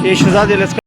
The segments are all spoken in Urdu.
یہ شہزادے لشکر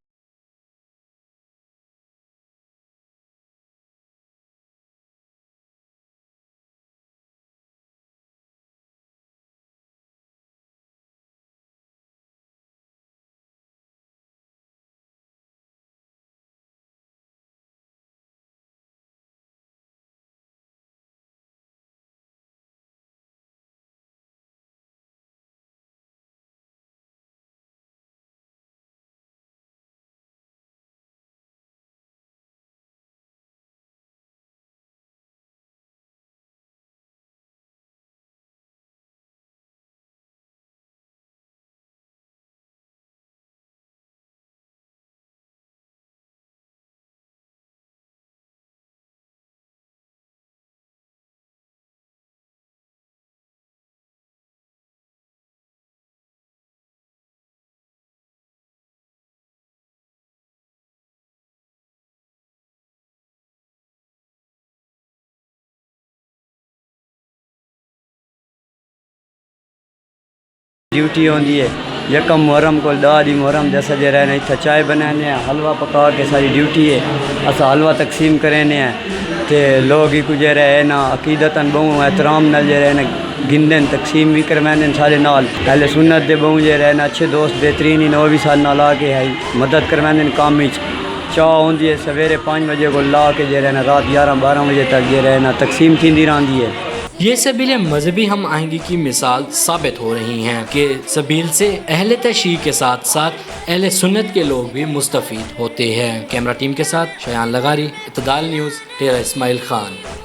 ڈیوٹی ہوندی ہے یکم محرم کو دادی محرم جیسا جے رہنے اتھا چائے بنانے ہیں حلوہ پکا کے ساری ڈیوٹی ہے اسا حلوہ تقسیم کرنے ہیں تے لوگ ہی کو جے رہے نا عقیدتاً بہوں احترام نال جے رہے گندن تقسیم بھی کروانے سارے نال اہل سنت دے بہوں جے رہے اچھے دوست بہترین ہی نو بھی سال نال آ کے ہے مدد کروانے کام وچ چاہ ہوندی ہے سویرے 5 بجے کو لا کے جے رہنا رات 11-12 بجے تک جے رہنا تقسیم تھیندی رہندی ہے۔ یہ سبیلیں مذہبی ہم آہنگی کی مثال ثابت ہو رہی ہیں کہ سبیل سے اہل تشیع کے ساتھ ساتھ اہل سنت کے لوگ بھی مستفید ہوتے ہیں۔ کیمرہ ٹیم کے ساتھ شایان لغاری، اعتدال نیوز، ڈیرہ اسماعیل خان۔